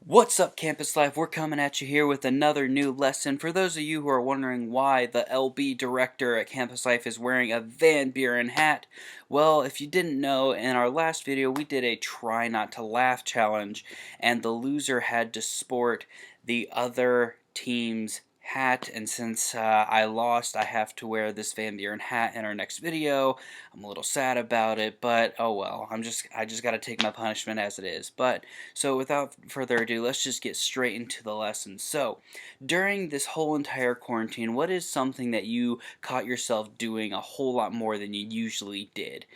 What's up, Campus Life? We're coming at you here with another new lesson. For those of you who are wondering why the LB director at Campus Life is wearing a Van Buren hat, well, if you didn't know, in our last video we did a try not to laugh challenge, and the loser had to sport the other team's hat, and since I lost, I have to wear this Van Buren hat in our next video. I'm a little sad about it, but oh well. I just got to take my punishment as it is. So without further ado, let's just get straight into the lesson. So, during this whole entire quarantine, what is something that you caught yourself doing a whole lot more than you usually did?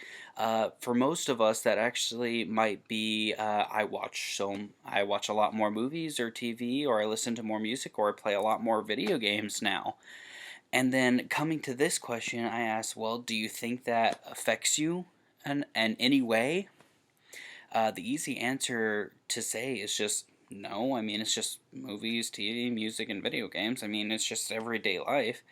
For most of us, that actually might be I watch a lot more movies or TV, or I listen to more music, or I play a lot more video games now. And then coming to this question, I ask, well, do you think that affects you in any way? The easy answer to say is just no. I mean, it's just movies, TV, music, and video games. I mean, it's just everyday life.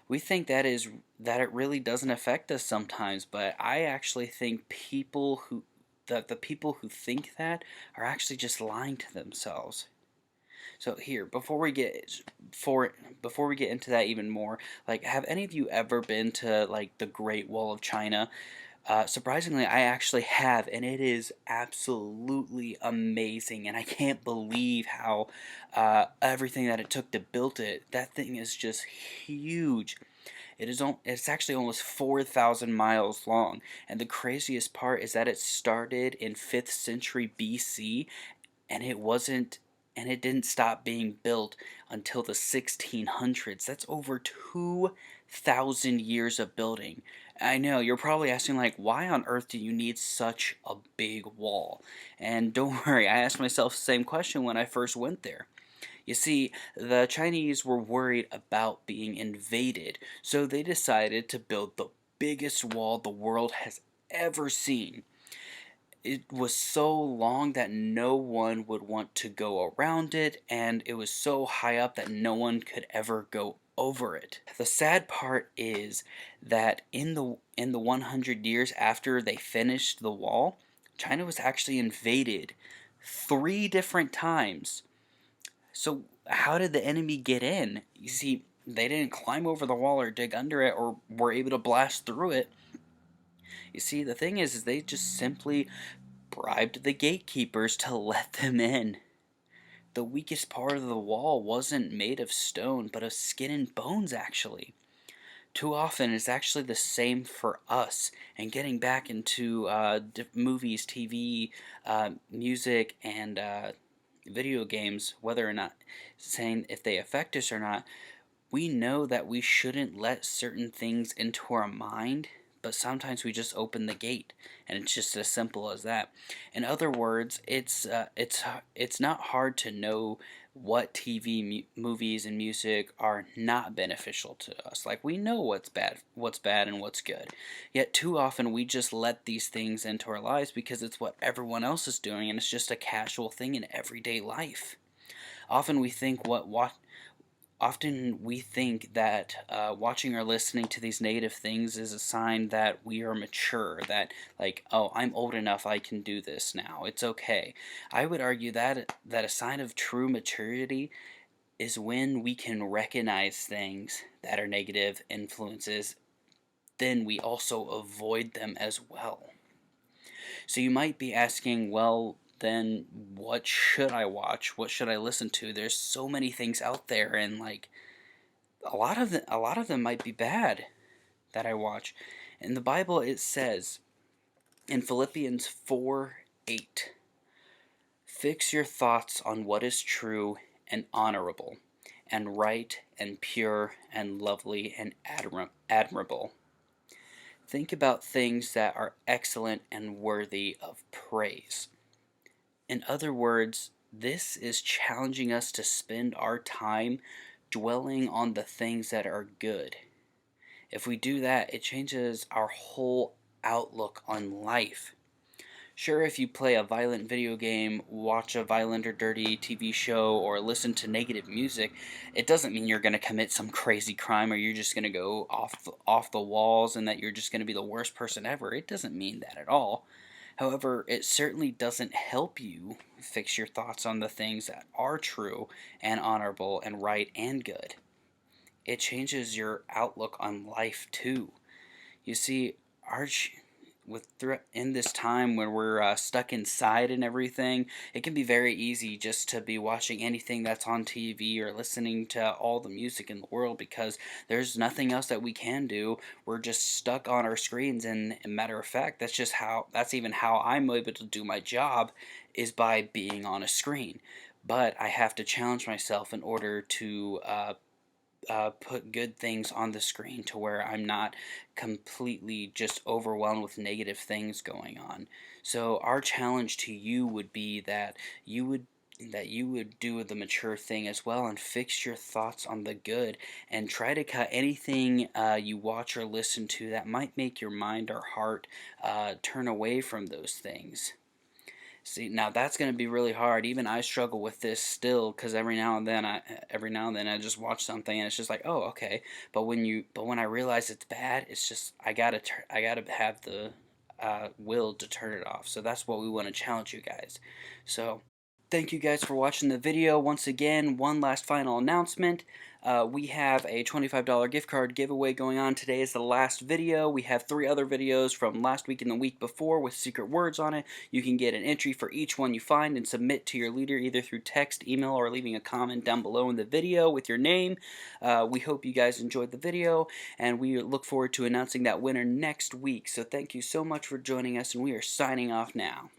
We think that it really doesn't affect us sometimes, but I actually think the people who think that are actually just lying to themselves. So here, before we get into that even more, like, have any of you ever been to like the Great Wall of China? Surprisingly, I actually have, and it is absolutely amazing. And I can't believe how everything that it took to build it. That thing is just huge. It's actually almost 4,000 miles long. And the craziest part is that it started in 5th century BC, and it didn't stop being built until the 1600s. That's over 2,000 years of building. I know, you're probably asking, like, why on earth do you need such a big wall? And don't worry, I asked myself the same question when I first went there. You see, the Chinese were worried about being invaded, so they decided to build the biggest wall the world has ever seen. It was so long that no one would want to go around it, and it was so high up that no one could ever go over it. The sad part is that in the 100 years after they finished the wall, China was actually invaded 3 different times. So how did the enemy get in? You see, they didn't climb over the wall or dig under it or were able to blast through it. You see, the thing is they just simply bribed the gatekeepers to let them in. The weakest part of the wall wasn't made of stone, but of skin and bones, actually. Too often, it's actually the same for us. And getting back into movies, TV, music, and video games, whether or not saying if they affect us or not, we know that we shouldn't let certain things into our mind, but sometimes we just open the gate, and it's just as simple as that. In other words, it's not hard to know what TV, movies, and music are not beneficial to us. Like, we know what's bad, and what's good. Yet too often we just let these things into our lives because it's what everyone else is doing, and it's just a casual thing in everyday life. Often we think what Often we think that watching or listening to these native things is a sign that we are mature, that, like, oh, I'm old enough, I can do this now, it's okay. I would argue that a sign of true maturity is when we can recognize things that are negative influences, then we also avoid them as well. So you might be asking, well, then what should I watch? What should I listen to? There's so many things out there, and like, a lot of them might be bad that I watch. In the Bible, it says in Philippians 4:8, fix your thoughts on what is true and honorable, and right and pure and lovely and admirable. Think about things that are excellent and worthy of praise. In other words, this is challenging us to spend our time dwelling on the things that are good. If we do that, it changes our whole outlook on life. Sure, if you play a violent video game, watch a violent or dirty TV show, or listen to negative music, it doesn't mean you're going to commit some crazy crime, or you're just going to go off the walls, and that you're just going to be the worst person ever. It doesn't mean that at all. However, it certainly doesn't help you fix your thoughts on the things that are true and honorable and right and good. It changes your outlook on life too. You see, our in this time when we're stuck inside and everything, it can be very easy just to be watching anything that's on TV or listening to all the music in the world because there's nothing else that we can do. We're just stuck on our screens, and matter of fact, that's even how I'm able to do my job, is by being on a screen. But I have to challenge myself in order to put good things on the screen to where I'm not completely just overwhelmed with negative things going on. So our challenge to you would be that you would do the mature thing as well and fix your thoughts on the good and try to cut anything you watch or listen to that might make your mind or heart turn away from those things. See, now that's going to be really hard. Even I struggle with this still because every now and then I just watch something and it's just like, oh, okay. But when I realize it's bad, it's just I gotta have the will to turn it off. So that's what we want to challenge you guys. So thank you guys for watching the video. Once again, one last final announcement. We have a $25 gift card giveaway going on. Today is the last video. We have 3 other videos from last week and the week before with secret words on it. You can get an entry for each one you find and submit to your leader either through text, email, or leaving a comment down below in the video with your name. We hope you guys enjoyed the video, and we look forward to announcing that winner next week. So thank you so much for joining us, and we are signing off now.